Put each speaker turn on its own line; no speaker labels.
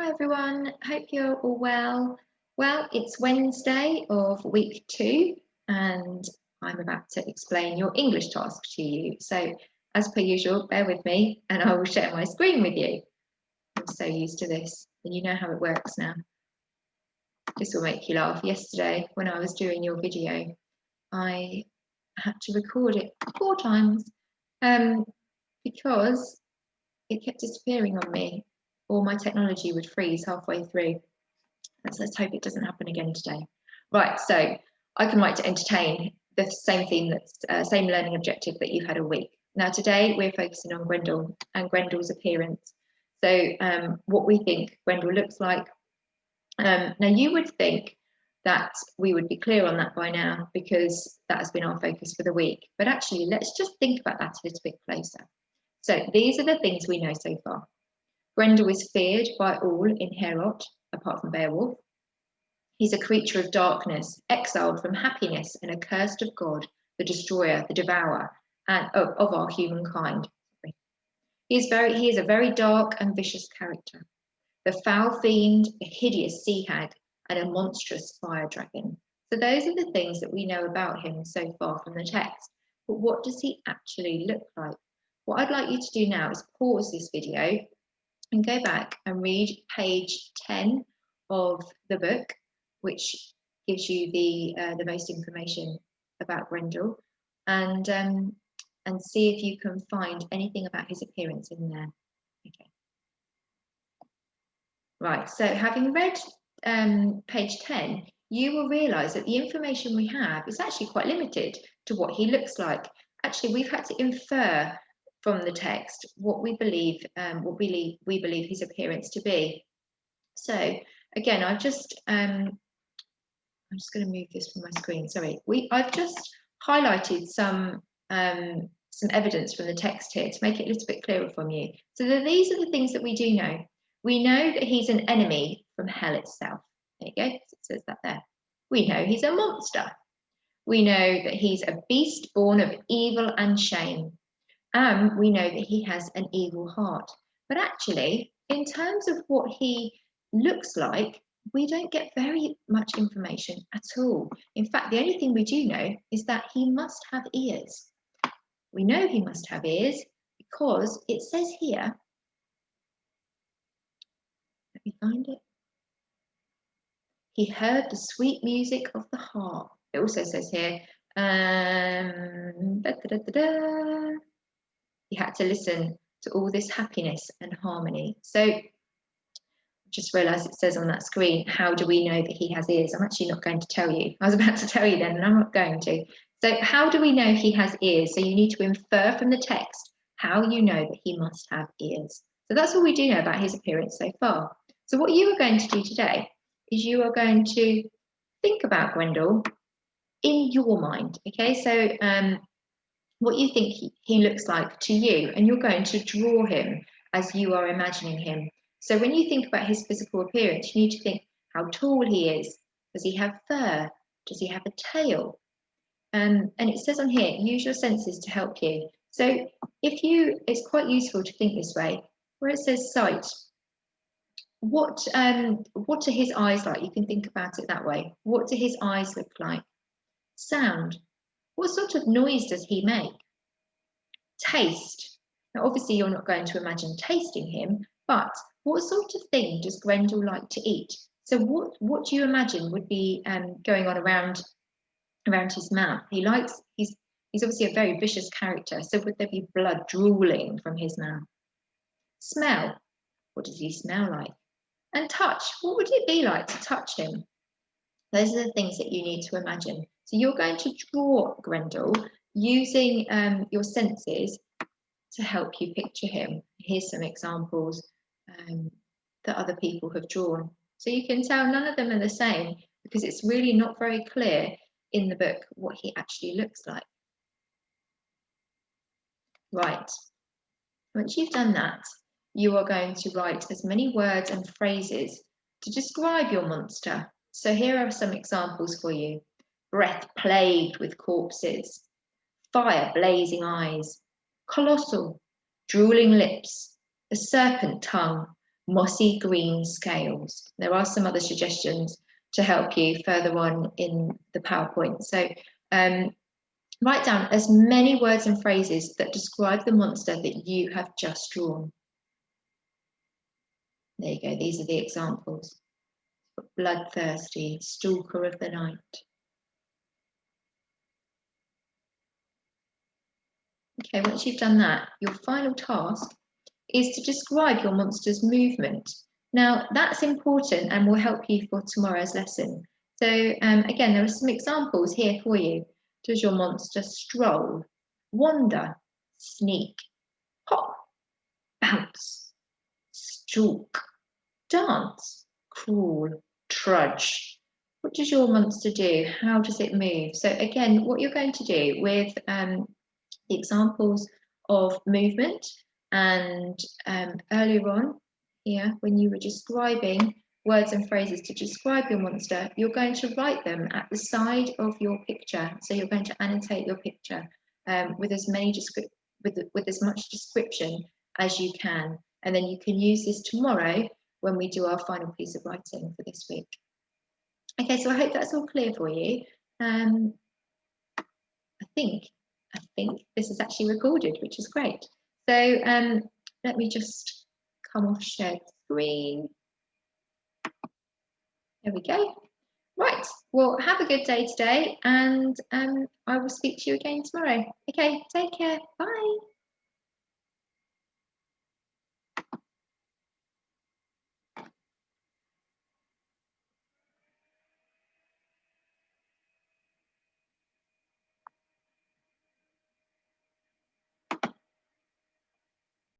Hi everyone, hope you're all well. Well, it's Wednesday of week 2 and I'm about to explain your English task to you. So as per usual, bear with me and I will share my screen with you. I'm so used to this and you know how it works now. This will make you laugh. Yesterday when I was doing your video, I had to record it 4 times because it kept disappearing on me, or my technology would freeze halfway through. Let's hope it doesn't happen again today. Right, so I can write to entertain, the same theme, that's same learning objective that you've had all week. Now today we're focusing on Grendel and Grendel's appearance. So what we think Grendel looks like. Now you would think that we would be clear on that by now because that has been our focus for the week. But actually, let's just think about that a little bit closer. So these are the things we know so far. Grendel is feared by all in Herot, apart from Beowulf. He's a creature of darkness, exiled from happiness and accursed of God, the destroyer, the devourer, and of our humankind. He is a very dark and vicious character. The foul fiend, a hideous sea hag, and a monstrous fire dragon. So those are the things that we know about him so far from the text. But what does he actually look like? What I'd like you to do now is pause this video and go back and read page 10 of the book, which gives you the most information about Grendel, and see if you can find anything about his appearance in there. Okay. Right, so having read page 10, you will realise that the information we have is actually quite limited to what he looks like. Actually, we've had to infer from the text what we believe his appearance to be. So again, I'm just going to move this from my screen. Sorry, I've just highlighted some evidence from the text here to make it a little bit clearer from you. So these are the things that we do know. We know that he's an enemy from hell itself. There you go, it says that there. We know he's a monster. We know that he's a beast born of evil and shame. And we know that he has an evil heart. But actually, in terms of what he looks like, we don't get very much information at all. In fact, the only thing we do know is that he must have ears. We know he must have ears because it says here, let me find it. He heard the sweet music of the harp. It also says here, he had to listen to all this happiness and harmony. So just realised it says on that screen, how do we know that he has ears? I'm actually not going to tell you. I was about to tell you then, and I'm not going to. So how do we know he has ears? So you need to infer from the text how you know that he must have ears. So that's all we do know about his appearance so far. So what you are going to do today is you are going to think about Grendel in your mind, okay? So what you think he looks like to you, and you're going to draw him as you are imagining him. So when you think about his physical appearance, you need to think how tall he is. Does he have fur? Does he have a tail? And it says on here, use your senses to help you. So it's quite useful to think this way, where it says sight. What are his eyes like? You can think about it that way. What do his eyes look like? Sound. What sort of noise does he make? Taste. Now, obviously, you're not going to imagine tasting him, but what sort of thing does Grendel like to eat? So what do you imagine would be going on around his mouth? He's obviously a very vicious character, so would there be blood drooling from his mouth? Smell. What does he smell like? And touch. What would it be like to touch him? Those are the things that you need to imagine. So you're going to draw Grendel using your senses to help you picture him. Here's some examples that other people have drawn. So you can tell none of them are the same because it's really not very clear in the book what he actually looks like. Right. Once you've done that, you are going to write as many words and phrases to describe your monster. So here are some examples for you. Breath plagued with corpses, fire blazing eyes, colossal, drooling lips, a serpent tongue, mossy green scales. There are some other suggestions to help you further on in the PowerPoint. So write down as many words and phrases that describe the monster that you have just drawn. There you go, these are the examples. Bloodthirsty, stalker of the night. Okay, once you've done that, your final task is to describe your monster's movement. Now, that's important and will help you for tomorrow's lesson. So again, there are some examples here for you. Does your monster stroll, wander, sneak, hop, bounce, stalk, dance, crawl, trudge? What does your monster do? How does it move? So again, what you're going to do with the examples of movement and earlier on here, when you were describing words and phrases to describe your monster, you're going to write them at the side of your picture. So you're going to annotate your picture with as much description as you can, and then you can use this tomorrow when we do our final piece of writing for this week. Okay, so I hope that's all clear for you. I think this is actually recorded, which is great. So let me just come off shared screen. There we go. Right, well, have a good day today, and I will speak to you again tomorrow. Okay, take care. Bye.